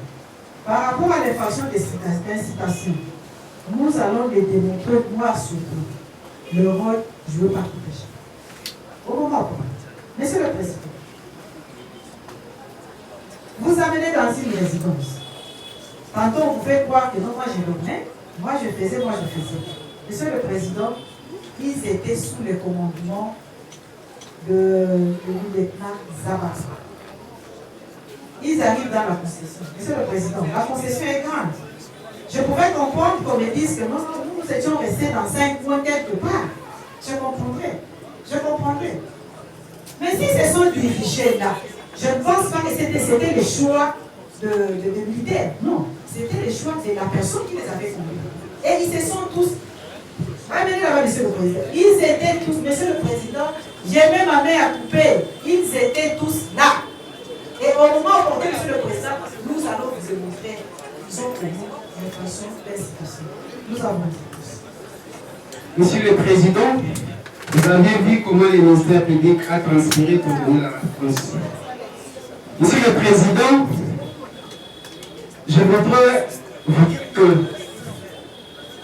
par rapport à l'infraction d'incitation, nous allons les démontrer noir sur blanc, le rôle joué par tout les gens. Au moment opportun. Monsieur le Président, vous amenez dans une résidence. Tantôt, vous faites croire que non, moi je revenais, moi je faisais. Monsieur le Président, ils étaient sous le commandement de lieutenant Zabar. Ils arrivent dans la concession. Monsieur le Président, la concession est grande. Je pouvais comprendre qu'on me dise que nous étions restés dans 5 points quelque part. Je comprendrais. Mais si ce sont dirigés là, je ne pense pas que c'était le choix de militaires. Non, c'était le choix de la personne qui les avait conduits. Et ils se sont tous... Amenez là-bas, Monsieur le Président. Ils étaient tous, Monsieur le Président, j'ai même ma main à couper. Ils étaient tous là. Et au moment opportun, Monsieur le Président, nous allons vous démontrer qu'ils ont commis l'infraction d'incitation. Nous avons dit tous. Monsieur le Président, vous avez vu comment le ministère public a transpiré pour donner la réponse. Monsieur le Président, je voudrais vous dire que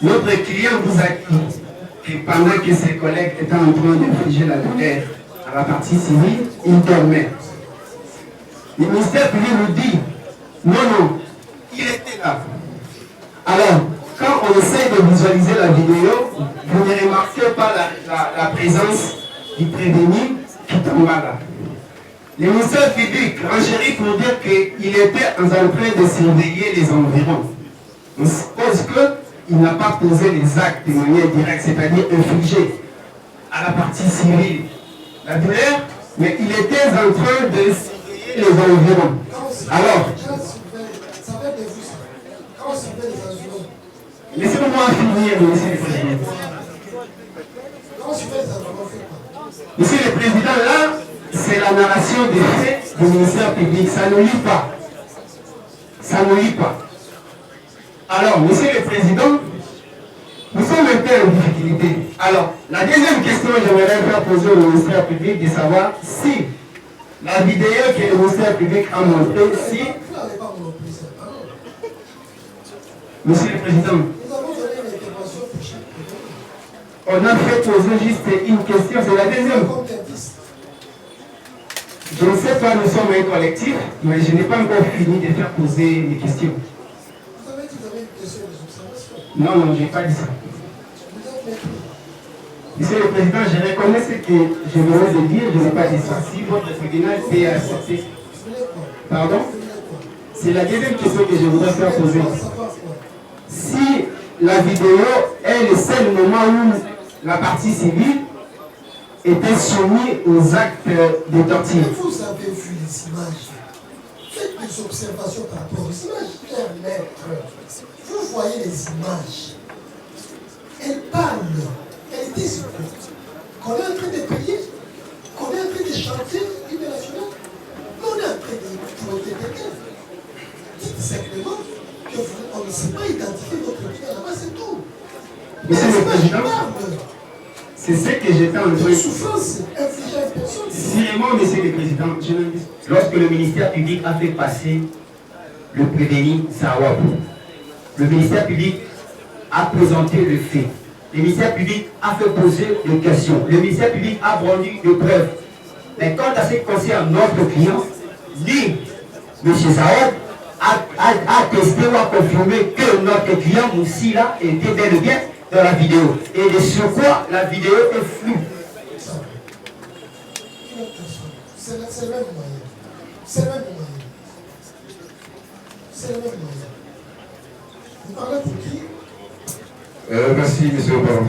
notre client vous a dit que pendant que ses collègues étaient en train d'infliger la douleur à la partie civile, il dormait. Le ministère public nous dit, non, il était là. Alors, quand on essaie de visualiser la vidéo, vous ne remarquez pas la présence du prévenu qui tombe là. Le ministère public renchérit pour dire qu'il était en train de surveiller les environs. On suppose qu'il n'a pas posé les actes de manière directe, c'est-à-dire infligé à la partie civile la douleur, mais il était en train de surveiller les environs. Alors, laissez-moi finir, Monsieur le Président. Monsieur le Président, là, c'est la narration des faits du ministère public. Ça ne lit pas. Ça ne lit pas. Alors, Monsieur le Président, nous sommes un peu en difficulté. Alors, la deuxième question que j'aimerais faire poser au ministère public, de savoir si la vidéo que le ministère public a montrée, si... Monsieur le Président, on a fait poser juste une question, c'est la deuxième. Je ne sais pas, nous sommes un collectif, mais je n'ai pas encore fini de faire poser des questions. Vous avez dit que vous avez une question des observations. Non, je n'ai pas dit ça. Monsieur le Président, je reconnais ce que je venais de dire, je n'ai pas dit ça. Si votre tribunal peut accepter. Pardon? C'est la deuxième question que je voudrais faire poser. Si la vidéo est le seul moment où la partie civile étaient soumis aux actes de torture. Vous avez vu les images. Faites des observations par rapport aux images, cher maître. Vous voyez les images. Elle parle. Elle dit ce qu'on est en train de prier, qu'on est en train de chanter l'hymne national, qu'on est en train de fouetter quelqu'un. Dites simplement qu'on ne sait pas identifier votre prière là-bas, c'est tout. Monsieur le Président, c'est ce que j'étais en train de... souffrance infligée à une personne. Seulement, Monsieur le Président, lorsque le ministère public a fait passer le prévenu Zawab, le ministère public a présenté le fait. Le ministère public a fait poser des questions. Le ministère public a rendu des preuves. Mais quant à ce qui concerne notre client, lui, M. Zawab, a testé ou a confirmé que notre client Moussila était bel et bien dans la vidéo. Et de ce quoi la vidéo est floue. C'est le même moyen. C'est le même moyen. C'est le même moyen. Vous parlez pour qui? Merci, Monsieur le Président.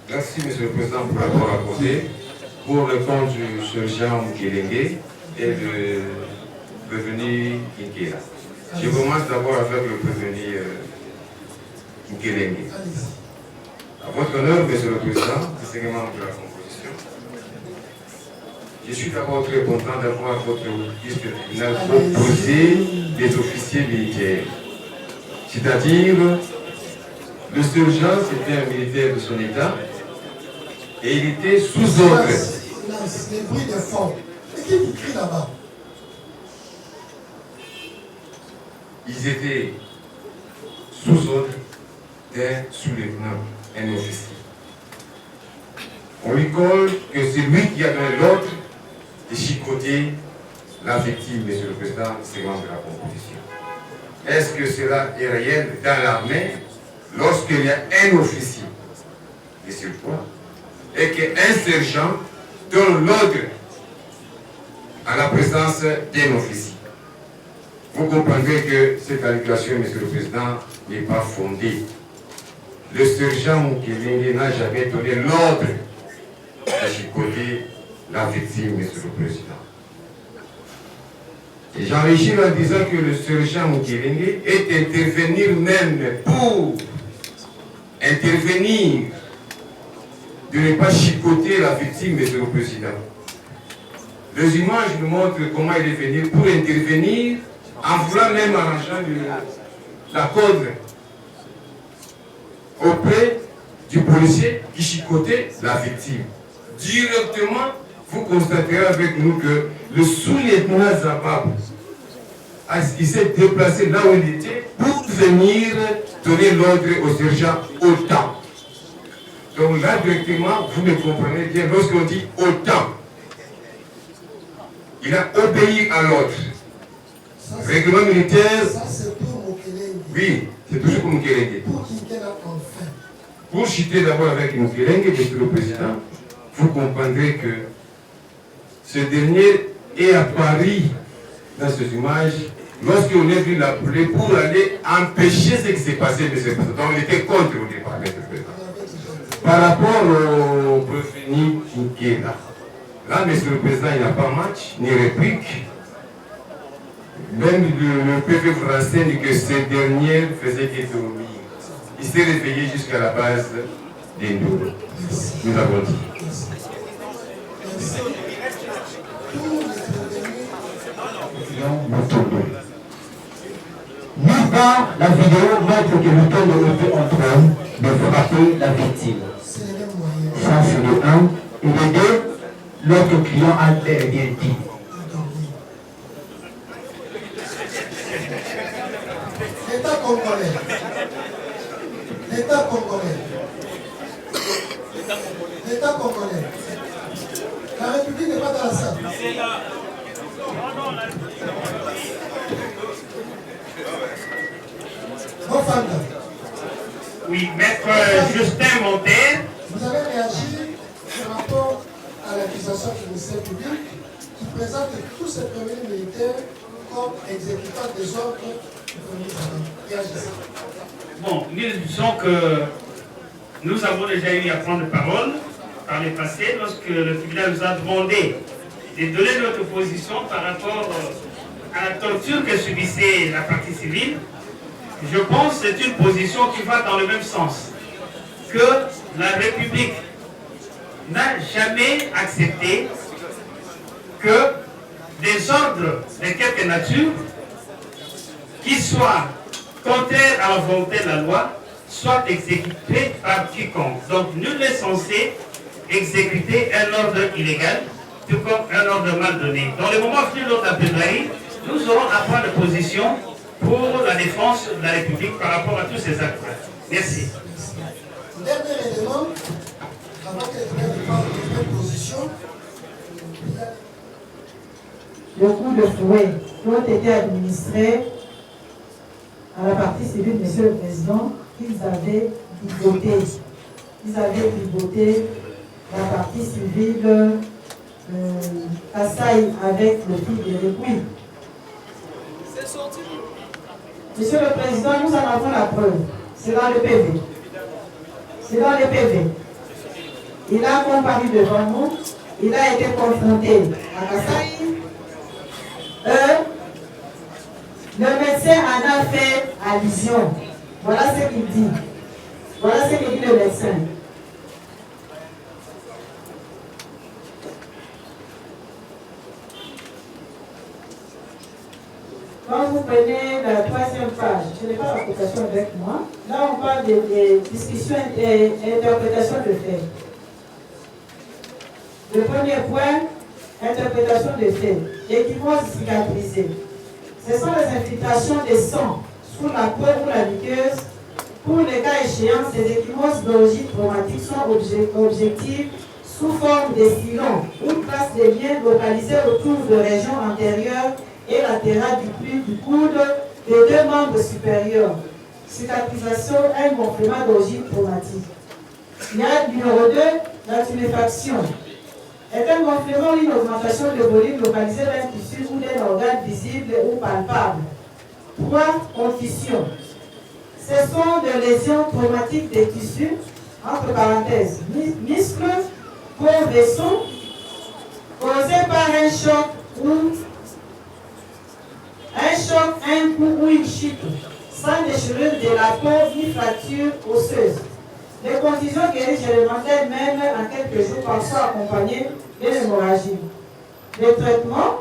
Merci, Monsieur le Président, pour l'avoir accordé. Pour le compte du sergent Mukelenge et de prévenu Inkela. Je commence d'abord avec le prévenu Mukelenge. À votre honneur, Monsieur le Président, discernement de la composition, je suis d'abord très content d'avoir votre justice tribunal proposé des officiers militaires. C'est-à-dire, le sergent, c'était un militaire de son état et il était sous ordre. Les bruits de fond. Et qui vous crie là-bas? Ils étaient sous ordre d'un sous-lieutenant, un officier. On lui colle que c'est lui qui a donné l'ordre de chicoter la victime, Monsieur le Président, c'est membre de la composition. Est-ce que cela est réel dans l'armée lorsqu'il y a un officier de surpoids et qu'un sergent donne l'ordre à la présence d'un officier? Vous comprendrez que cette allégation, Monsieur le Président, n'est pas fondée. Le sergent Mukelenge n'a jamais donné l'ordre de chicoter la victime, Monsieur le Président. Et j'enrichis en disant que le sergent Mukelenge est intervenu même pour intervenir de ne pas chicoter la victime, Monsieur le Président. Les images nous montrent comment il est venu pour intervenir en voulant même arranger la corde auprès du policier qui chicotait la victime. Directement, vous constaterez avec nous que le sous-lieutenant Zabab il s'est déplacé là où il était pour venir donner l'ordre au sergent au temps. Donc là, directement, vous me comprenez bien, lorsqu'on dit au temps, il a obéi à l'ordre. Règlement militaire. Ça, c'est pour Mukelenge. Oui, c'est toujours pour Mukelenge. Pour Kinkela enfin. Pour citer d'abord avec Mukelenge, Monsieur le Président, vous comprendrez que ce dernier est à Paris dans ces images lorsqu'on est venu l'appeler pour aller empêcher ce qui s'est passé, Monsieur le Président. Donc il était contre au départ, Monsieur le Président. Par rapport au prévenu Inkela, là, Monsieur le Président, il n'y a pas match, ni réplique. Même le PV vous renseigne que ce dernier faisait qu'il dormir. Il s'est réveillé jusqu'à la base d'Indoro. Nous avons dit. Nulle part, la vidéo montre que Mutombo était en train de frapper la victime. Ça, c'est le 1. Et le 2, l'autre client a bien dit. L'État congolais. L'État congolais. L'État congolais. La République n'est pas dans la salle. Oui, maître Justin Monter. Vous avez réagi par rapport à l'accusation du ministère public qui présente tous ces premiers militaires comme exécutants des ordres du premier travail. Réagissez. Bon, nous disons que nous avons déjà eu à prendre parole par le passé, lorsque le tribunal nous a demandé de donner notre position par rapport à la torture que subissait la partie civile, je pense que c'est une position qui va dans le même sens, que la République n'a jamais accepté que des ordres de quelque nature qui soient contraires à la volonté de la loi soient exécutés par quiconque. Donc nul n'est censé exécuter un ordre illégal, tout comme un ordre mal donné. Dans le moment venu lors de la plaidoirie, nous aurons à prendre position pour la défense de la République par rapport à tous ces actes. Merci. Dernier élément, avant que le tribunal parle de cette position, le coup de fouet qui ont été administrés à la partie civile, Monsieur le Président, ils avaient pivoté. Ils avaient pivoté la partie civile Kassai avec le fil de Récouy. Monsieur le Président, nous en avons la preuve. C'est dans le PV. C'est dans le PV. Il a comparu devant nous. Il a été confronté à Kassai. Le médecin en a fait allusion. Voilà ce qu'il dit. Voilà ce que dit le médecin. Quand vous prenez la 3e page, je n'ai pas la cotation avec moi. Là, on parle des discussions et interprétations de faits. Le premier point, interprétation de faits. Équipements cicatrisés. Ce sont les infiltrations de sang sous la peau ou la muqueuse. Pour les cas échéants, ces équipements d'origine traumatique sont objectifs sous forme de sillons ou traces de liens localisés autour de régions antérieures et latérales du coude des deux membres supérieurs. Cicatrisation, un gonflement d'origine traumatique. Numéro 2, la tuméfaction. Est un gonflement ou une augmentation de volume localisée dans un tissu ou d'un organe visible ou palpable. 3. Contusion. Ce sont des lésions traumatiques des tissus, entre parenthèses, muscles, corps, vaisseaux, causées par un choc, un coup ou une chute, sans déchirure de la peau ni fracture osseuse. Les contusions guéries généralement même en quelques jours, parfois accompagnées d'une hémorragie. Le traitement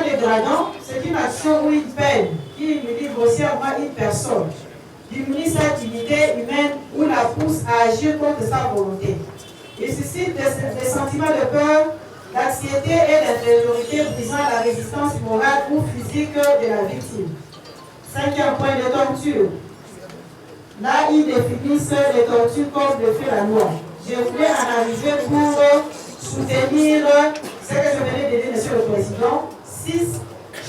dégradant, c'est une action ou une peine qui humilie grossièrement une personne, diminue sa dignité humaine ou la pousse à agir contre sa volonté. Il suscite des sentiments de peur, d'anxiété et d'infériorité brisant la résistance morale ou physique de la victime. 5e point de torture. Là, ils définissent les tortures comme le fait la loi. Je voulais en arriver pour soutenir ce que je venais de dire, Monsieur le Président. 6.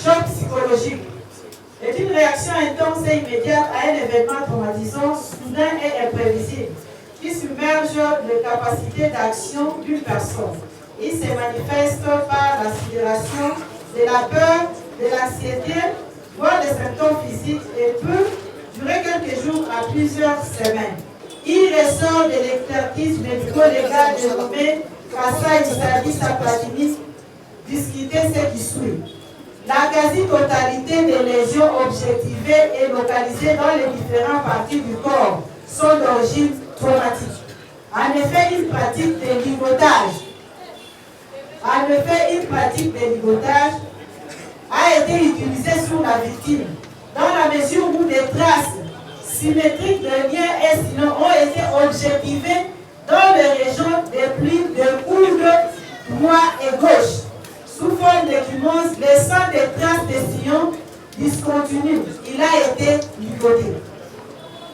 Choc psychologique. Est une réaction intense et immédiate à un événement traumatisant, soudain et imprévisible, qui submerge les capacités d'action d'une personne. Il se manifeste par la sidération, de la peur, de l'anxiété, voire des symptômes physiques et peut durer quelques jours à plusieurs semaines. Il ressort de l'expertise médico-légale dénommée Kassai Service Platini, discuter ce qui suit. La quasi-totalité des lésions objectivées et localisées dans les différentes parties du corps sont d'origine traumatique. En effet, une pratique de ligotage a été utilisée sur la victime, dans la mesure où des traces symétriques de liens et sinon ont été objectivées dans les régions des plis de coude droit et gauche, sous forme d'écumance, laissant des traces de sillons discontinues. Il a été ligoté.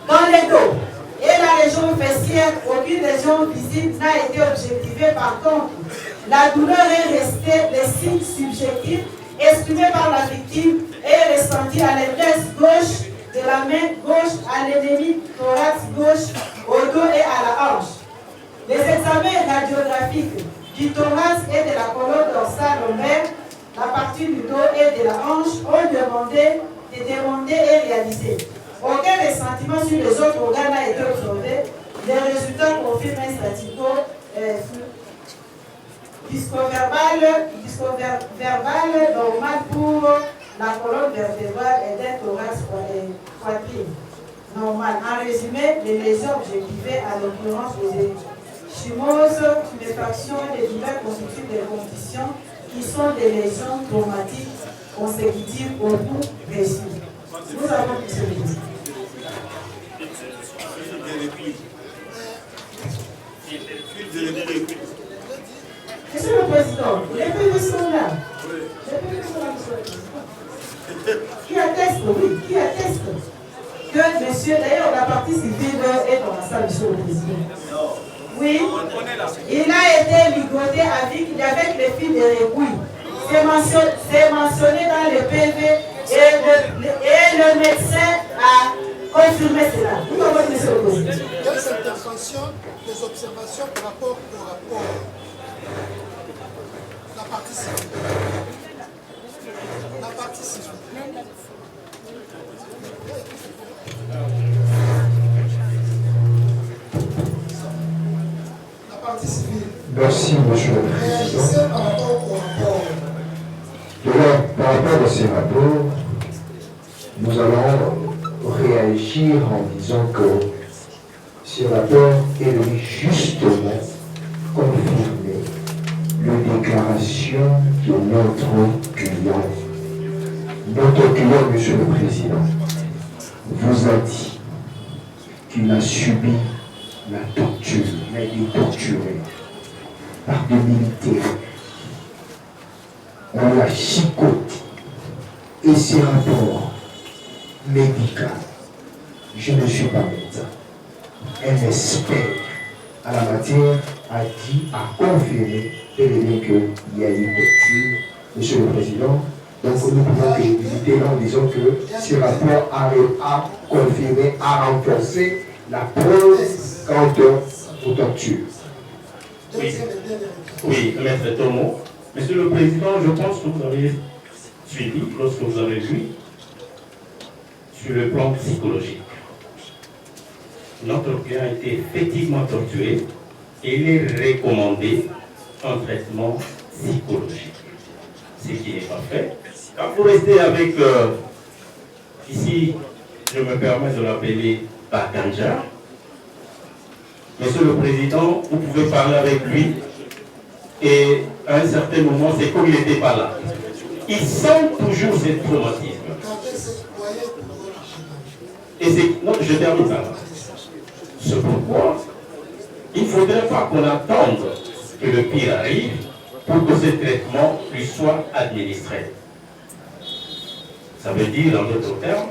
Dans les dos et la région fessière, aucune lésion visible n'a été objectivée. Par contre, la douleur est restée des signes subjectifs exprimés par la victime et ressentis à l'index gauche de la main gauche, à l'ennemi thorax gauche, au dos et à la hanche. Les examens radiographiques du thorax et de la colonne dorsale lombaire, la partie du dos et de la hanche ont demandé et réalisés. Aucun ressentiment sur les autres organes n'a été observé. Les résultats confirment un statu quo discoverbal normal pour la colonne vertébrale et d'un thorax poitrine normal. En résumé, les lésions objectivées, à l'occurrence les chimoses, tuméfaction des douleurs constituent des conditions qui sont des lésions traumatiques consécutives au coup précis. Nous avons tout ce que Monsieur le Président, les PV sont là. Les PV sont là, Monsieur le Président. Qui atteste, oui, qui atteste que monsieur, d'ailleurs, la partie civile est dans la salle, Monsieur le Président. Oui, il a été ligoté avec les fils de récouille. C'est mentionné dans le PV et le médecin a confirmé cela. Vous comprenez, Monsieur le Président. Quelles interventions, des observations par rapport au rapport? La partie civile. La partie civile. La partie civile. Merci, Monsieur le Président. Réagissez par rapport au rapport. Par rapport à ces rapports, nous allons réagir en disant que ces rapports est venu justement confirmer les déclarations de notre client. Notre client, Monsieur le Président, vous a dit qu'il a subi la torture, il a été torturé par des militaires. On l'a chicoté. Et ces rapports médicaux, je ne suis pas médecin, un expert à la matière a confirmé qu'il y a eu torture, Monsieur le Président. Donc nous pouvons éviter en disant que ce rapport a confirmé, a renforcé la preuve quant aux tortures. Oui, Maître Tomo. Monsieur le Président, je pense que vous avez suivi lorsque vous avez vu sur le plan psychologique. Notre client a été effectivement torturé et il est recommandé un traitement psychologique. Ce qui n'est pas fait. Quand vous restez avec, ici, je me permets de l'appeler Bakanja, Monsieur le Président, vous pouvez parler avec lui et à un certain moment, c'est comme il n'était pas là. Il sent toujours ce traumatisme. Et c'est... Non, je termine par là. C'est pourquoi il ne faudrait pas qu'on attende que le pire arrive pour que ce traitement lui soit administré. Ça veut dire, en d'autres termes,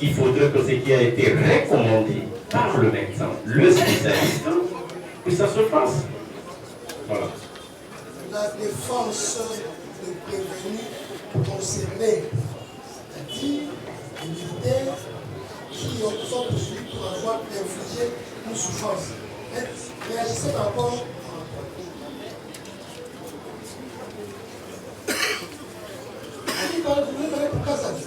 il faudrait que ce qui a été recommandé par le médecin, le spécialiste, que ça se fasse. Voilà. La défense de prévenus concernés, c'est-à-dire les militaires qui sont poursuivis pour avoir infligé une souffrance. Réagissez par rapport pourquoi ça dit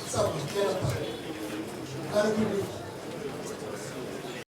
ça va, bien la République.